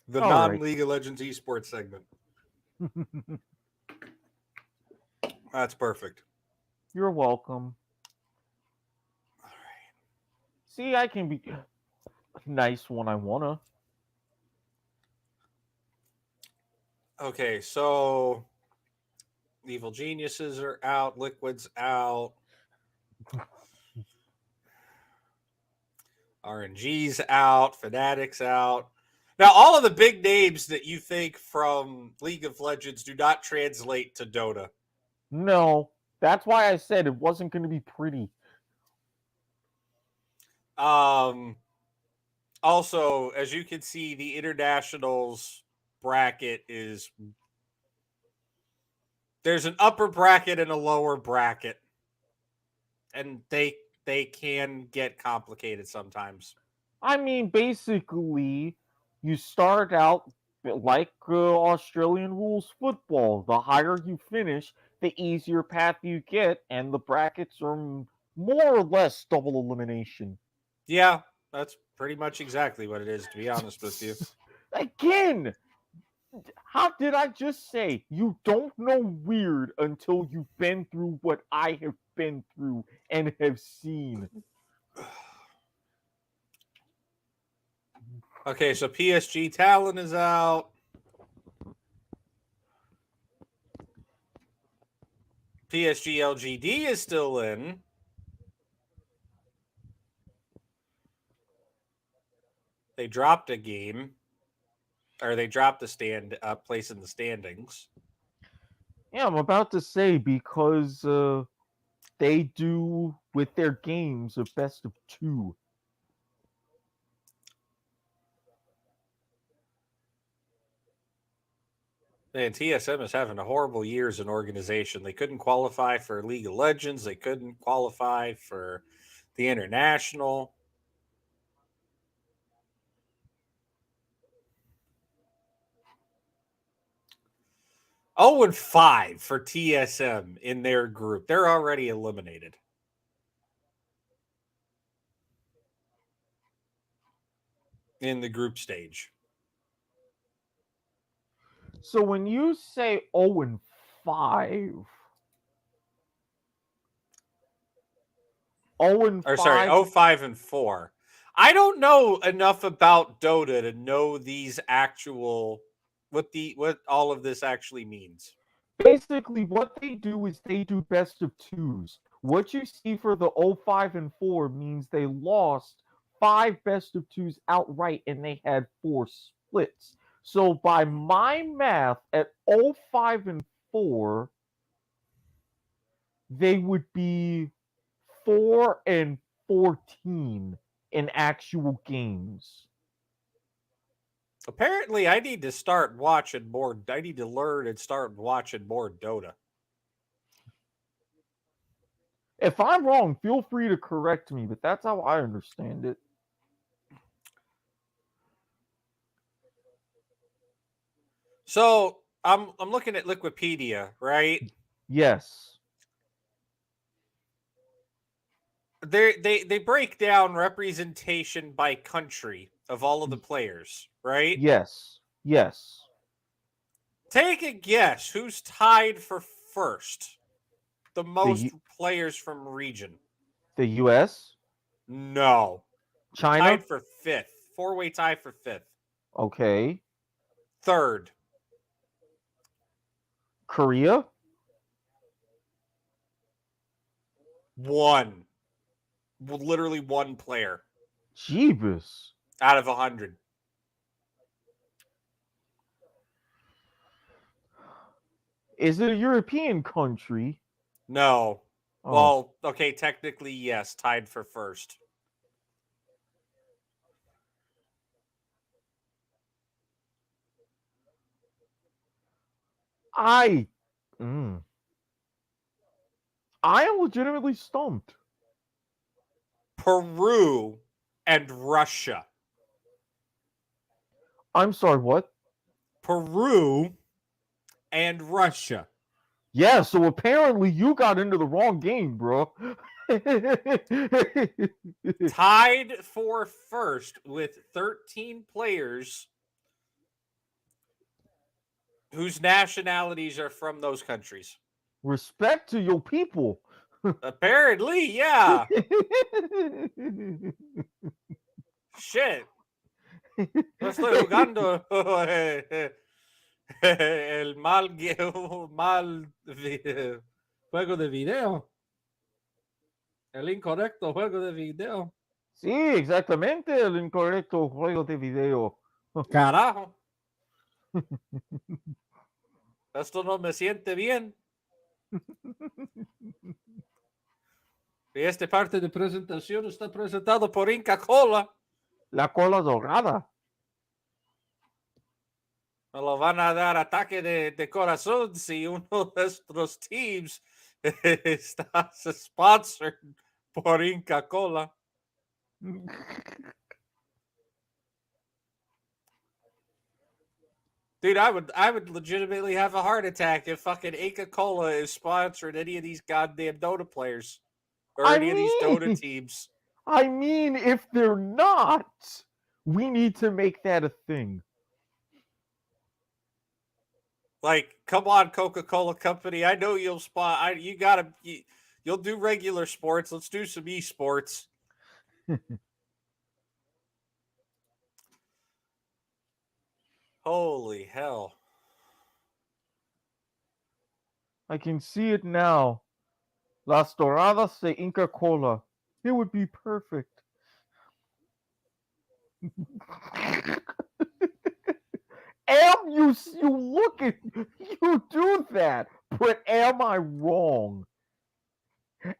The All non-League of Legends esports segment. That's perfect. You're welcome. All right. See, I can be nice when I wanna. Okay, so Evil Geniuses are out. Liquid's out. RNG's out. Fnatic's out. Now, all of the big names that you think from League of Legends do not translate to Dota. No, that's why I said it wasn't going to be pretty. Also, as you can see, the internationals bracket is there's an upper bracket and a lower bracket, and they can get complicated sometimes. I mean, basically, you start out like Australian rules football. The higher you finish, the easier path you get, and the brackets are more or less double elimination. Yeah, that's pretty much exactly what it is, to be honest with you. Again, how did I just say you don't know weird until you've been through what I have been through and have seen? Okay, so PSG Talon is out. PSG LGD is still in. They dropped a game, or they dropped a place in the standings. Yeah, I'm about to say because they do with their games a best of 2. And TSM is having a horrible year as an organization. They couldn't qualify for League of Legends. They couldn't qualify for the International. Oh, and 5 for TSM in their group. They're already eliminated. In the group stage. So when you say 0 and 5, 0 and 5, Or sorry, 05 and 4. I don't know enough about Dota to know these actual what all of this actually means. basically what they do is they do best of twos. What you see for the 05 and 4 means they lost 5 best of twos outright and they had 4 splits. So by my math, at 05 and 4, they would be 4 and 14 in actual games. Apparently, I need to start watching more. I need to learn and start watching more Dota. If I'm wrong, feel free to correct me, but that's how I understand it. So I'm looking at Wikipedia, right? Yes. They break down representation by country of all of the players, right? Yes. Yes. Take a guess who's tied for first? The most U- players from region. The US? No. China? Tied for 5th. 4-way tie for 5th. Okay. 3rd. Korea? 1. Literally 1 player Jeebus. out of 100. Is it a European country? No. Oh. Well, okay, technically yes, tied for first. I am legitimately stumped. Peru and Russia. I'm sorry, what? Peru and Russia. Yeah, so apparently you got into the wrong game, bro. Tied for first with 13 players whose nationalities are from those countries. Respect to your people. Apparently, yeah. Shit. Yo estoy jugando el mal juego de video. El incorrecto juego de video. Sí, exactamente el incorrecto juego de video. Carajo. Esto no me siente bien. Y esta parte de presentación está presentado por Inca Cola. La cola dorada. Me lo van a dar ataque de corazón si uno de nuestros teams está sponsored por Inca Cola. Dude, I would legitimately have a heart attack if fucking Inca Cola is sponsoring any of these goddamn Dota players or any of these Dota teams. I mean, if they're not, we need to make that a thing. Like, come on, Coca-Cola Company. I know you'll you'll do regular sports. Let's do some esports. Holy hell. I can see it now. Las Doradas de Inca Cola. It would be perfect. You look at you do that, but am I wrong?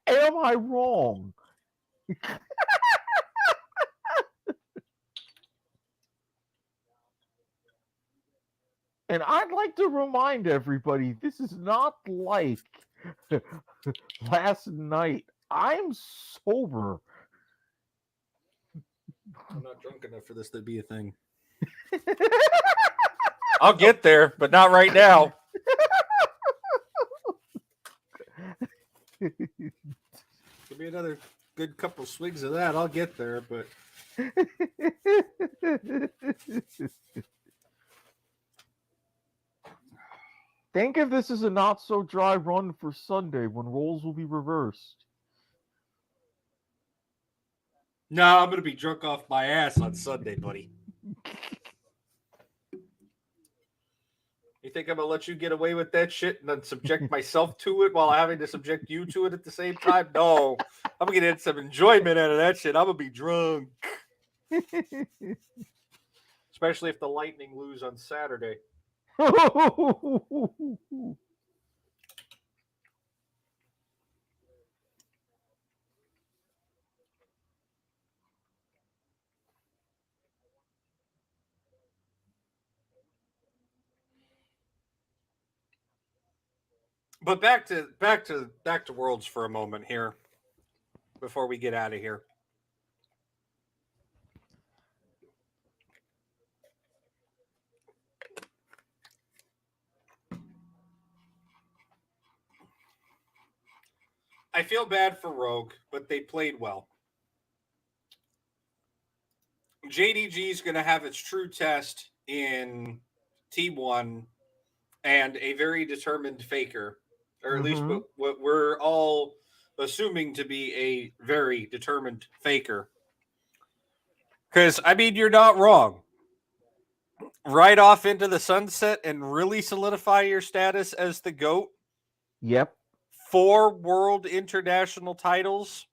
Am I wrong? And I'd like to remind everybody, this is not like last night. I'm sober. I'm not drunk enough for this to be a thing. I'll get there, but not right now. Give me another good couple swigs of that. I'll get there, but Think of this as a not so dry run for Sunday when roles will be reversed. no, I'm gonna be drunk off my ass on Sunday, buddy. You think I'm gonna let you get away with that shit and then subject myself to it while having to subject you to it at the same time? No, I'm gonna get some enjoyment out of that shit. I'm gonna be drunk, especially if the Lightning lose on Saturday. But back to Worlds for a moment here before we get out of here. I feel bad for Rogue, but they played well. JDG is going to have its true test in T1 and a very determined Faker, or at least what we're all assuming to be a very determined Faker. Because, I mean, you're not wrong. Right off into the sunset and really solidify your status as the GOAT. Yep. 4 world international titles.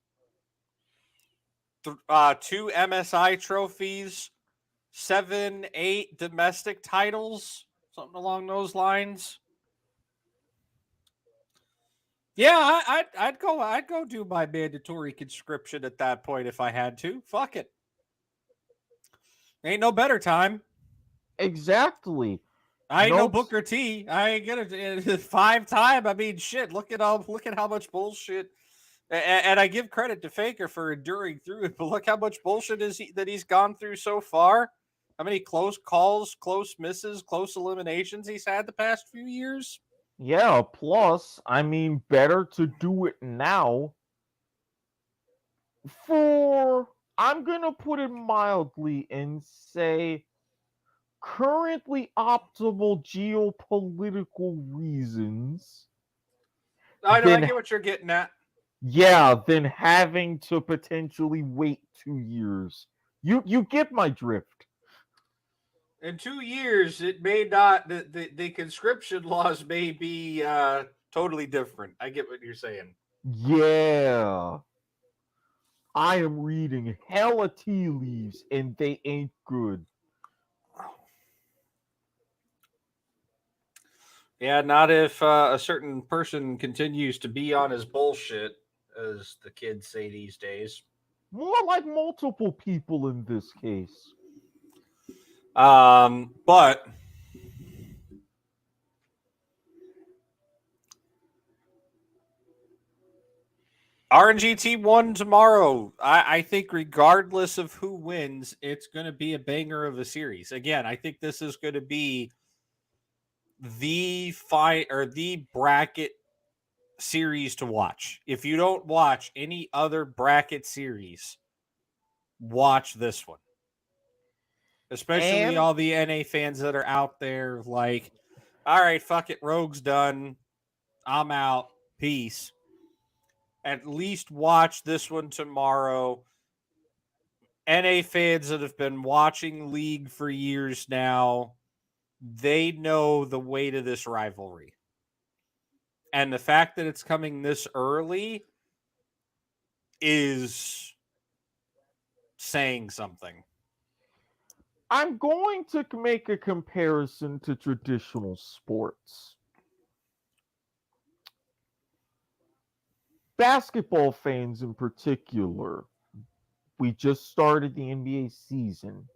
2 MSI trophies. 7, 8 domestic titles. Something along those lines. Yeah, I'd go do my mandatory conscription at that point if I had to. Fuck it. Ain't no better time. Exactly. I ain't no Booker T. I ain't gonna 5-time. I mean, shit. Look at how much bullshit. And I give credit to Faker for enduring through it, but look how much bullshit that he's gone through so far. How many close calls, close misses, close eliminations he's had the past few years. Yeah, plus, I mean, better to do it now for, I'm going to put it mildly and say, currently optimal geopolitical reasons. I know, I get what you're getting at. Yeah, than having to potentially wait 2 years. You get my drift. In 2 years, it may not. The conscription laws may be totally different. I get what you're saying. Yeah. I am reading hella tea leaves, and they ain't good. Yeah, not if a certain person continues to be on his bullshit, as the kids say these days. More like multiple people in this case. But RNGT won tomorrow. I think regardless of who wins, it's going to be a banger of a series. Again, I think this is going to be the fight or the bracket series to watch. If you don't watch any other bracket series, watch this one. Especially all the NA fans that are out there like, all right, fuck it, Rogue's done. I'm out. Peace. At least watch this one tomorrow. NA fans that have been watching League for years now, they know the weight of this rivalry. And the fact that it's coming this early is saying something. I'm going to make a comparison to traditional sports. Basketball fans in particular, we just started the NBA season.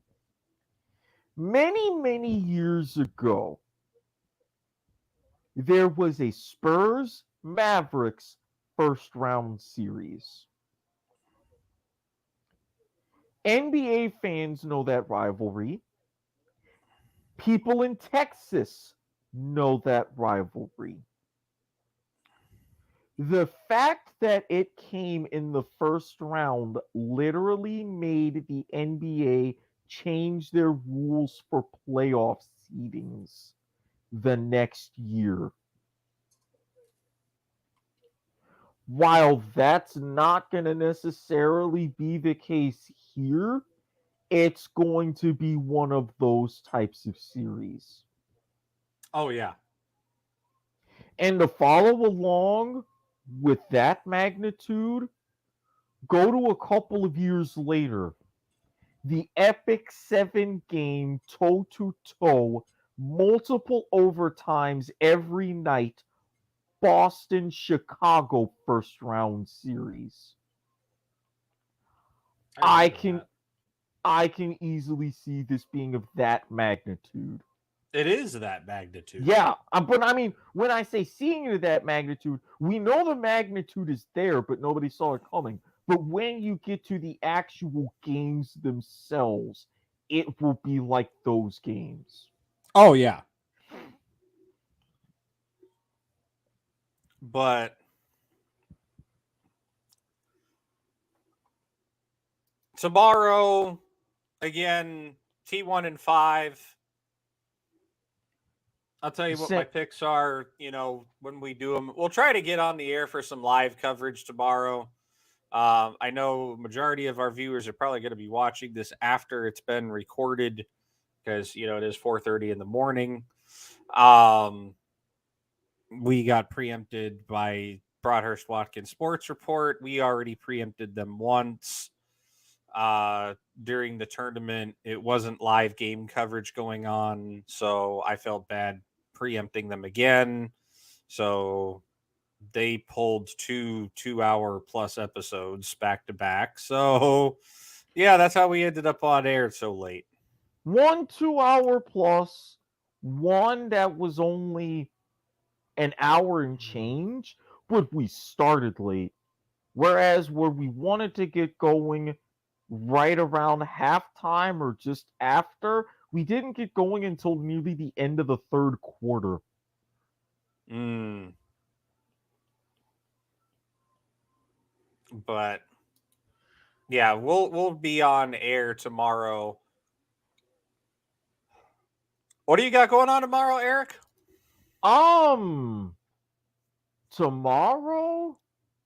Many, many years ago, there was a Spurs Mavericks first round series. NBA fans know that rivalry. People in Texas know that rivalry. The fact that it came in the first round literally made the NBA change their rules for playoff seedings the next year. While that's not going to necessarily be the case here, it's going to be one of those types of series. Oh, yeah. And to follow along with that magnitude, go to a couple of years later. The epic 7-game toe-to-toe, multiple overtimes every night, Boston-Chicago first-round series. I can easily see this being of that magnitude. It is that magnitude. Yeah, but I mean, when I say seeing it of that magnitude, we know the magnitude is there, but nobody saw it coming. But when you get to the actual games themselves, it will be like those games. Oh, yeah. But tomorrow, again, T1 and 5. I'll tell you what my picks are, when we do them. We'll try to get on the air for some live coverage tomorrow. I know majority of our viewers are probably going to be watching this after it's been recorded because, it is 4:30 in the morning. We got preempted by Broadhurst Watkins Sports Report. We already preempted them once during the tournament. It wasn't live game coverage going on, so I felt bad preempting them again. So they pulled 2-hour plus episodes back to back. So yeah, that's how we ended up on air so late. 1 2-hour plus, one that was only an hour and change, but we started late. Whereas where we wanted to get going right around halftime or just after, we didn't get going until nearly the end of the third quarter. But yeah, we'll be on air tomorrow. What do you got going on tomorrow, Eric? Tomorrow,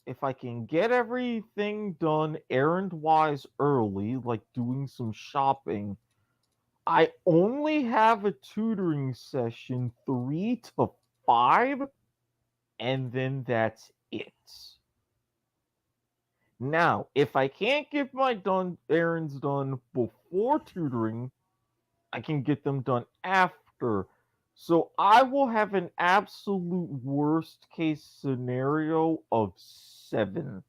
if I can get everything done errand-wise early, like doing some shopping, I only have a tutoring session 3 to 5, and then that's it. Now, if I can't get my errands done before tutoring, I can get them done after. So I will have an absolute worst case scenario of 7.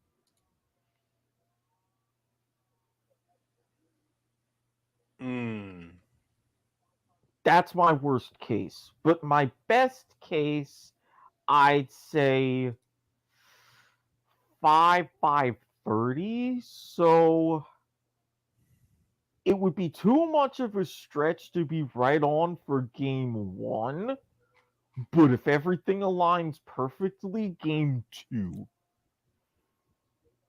That's my worst case. But my best case, I'd say 5:30. So it would be too much of a stretch to be right on for game 1. But if everything aligns perfectly, game 2.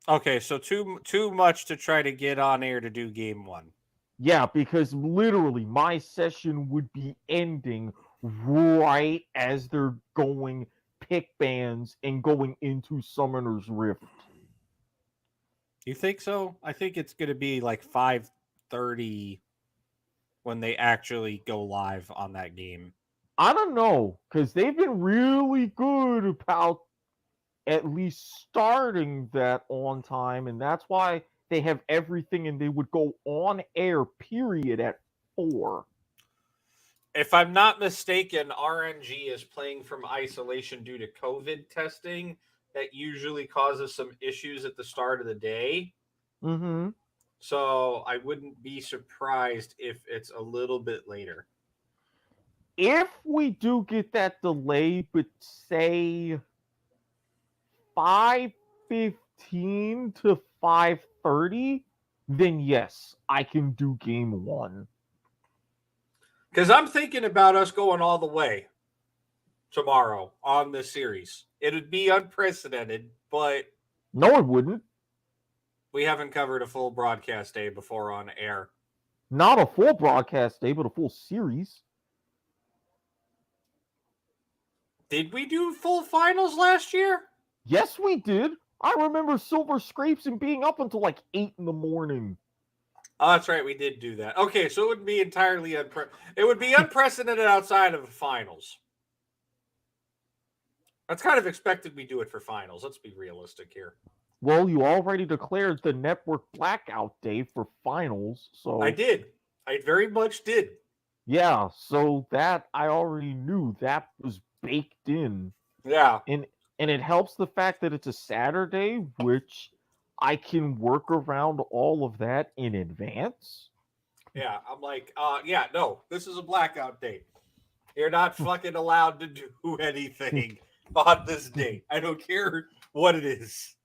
Okay, so too much to try to get on air to do game 1. Yeah, because literally my session would be ending right as they're going pick bands and going into Summoner's Rift. You think so? I think it's going to be like 5:30 when they actually go live on that game. I don't know, because they've been really good about at least starting that on time, and that's why they have everything, and they would go on air, period, at 4. If I'm not mistaken, RNG is playing from isolation due to COVID testing. That usually causes some issues at the start of the day. Mm-hmm. So I wouldn't be surprised if it's a little bit later. If we do get that delay, but say 5:15 to 5:30, then yes, I can do game 1. Because I'm thinking about us going all the way tomorrow on this series. It would be unprecedented, but No, it wouldn't. we haven't covered a full broadcast day before on air. Not a full broadcast day, but a full series. Did we do full finals last year? Yes, we did. I remember Silver Scrapes and being up until like 8 in the morning. Oh, that's right. We did do that. Okay, so it would be entirely it would be unprecedented outside of the finals. That's kind of expected we do it for finals. Let's be realistic here. Well, you already declared the network blackout day for finals, so I did. I very much did. yeah, so that I already knew that was baked in. Yeah. And it helps the fact that it's a Saturday, which I can work around all of that in advance. Yeah, I'm like, yeah, no, this is a blackout date. You're not fucking allowed to do anything on this date. I don't care what it is.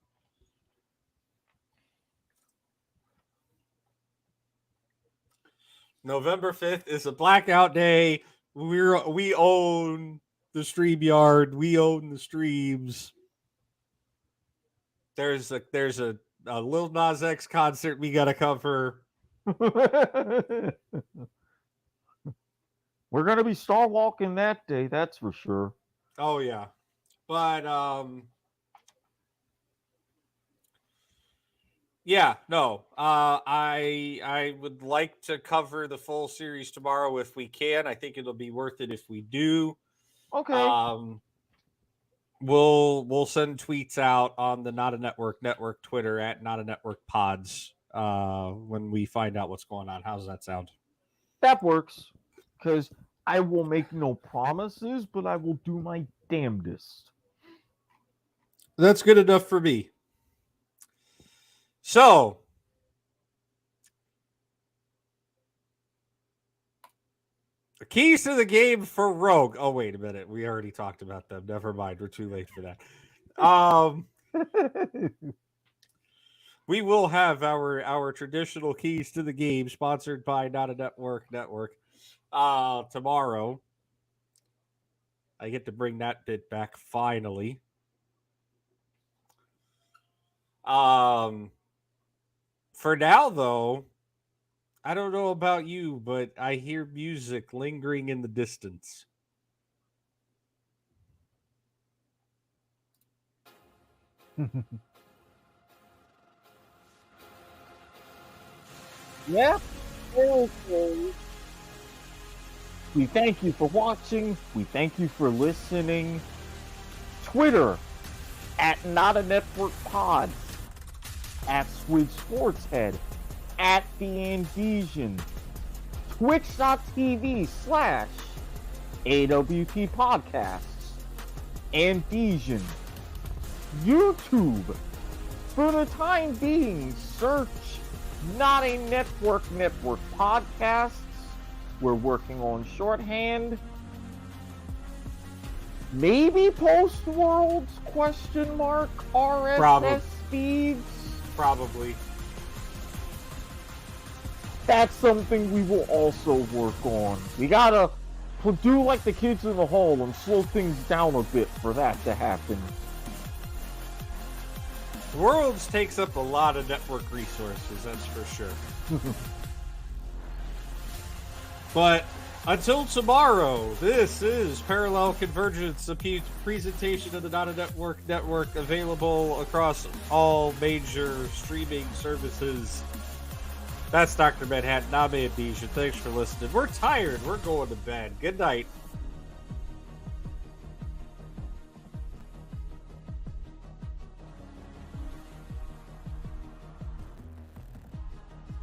November 5th is a blackout day. We own the StreamYard. We own the streams. There's a Lil Nas X concert we gotta cover. We're gonna be star walking that day, that's for sure. Oh yeah. But yeah, no. I would like to cover the full series tomorrow if we can. I think it'll be worth it if we do. Okay. We'll send tweets out on the Not a Network Twitter at Not a Network Pods when we find out what's going on. How's that sound? That works. Because I will make no promises, but I will do my damnedest. That's good enough for me. So, the keys to the game for Rogue. Oh, wait a minute. We already talked about them. Never mind. We're too late for that. We will have our traditional keys to the game sponsored by Not a Network tomorrow. I get to bring that bit back finally. For now, though, I don't know about you, but I hear music lingering in the distance. Yeah. Okay. We thank you for watching. We thank you for listening. Twitter at Not a Network Pod, at Squid Sportshead, at the Andesian, twitch.tv/AWP Podcasts, Andesian, YouTube. For the time being, search Not a Network Podcasts. We're working on shorthand. Maybe post-worlds, RSS Probably. feeds. Probably. That's something we will also work on. We gotta do like the kids in the hall and slow things down a bit for that to happen. Worlds takes up a lot of network resources, that's for sure. But until tomorrow, this is Parallel Convergence, a presentation of the Not a Network available across all major streaming services. That's Dr. Manhattan. I'm Andesian. Thanks for listening. We're tired. We're going to bed. Good night.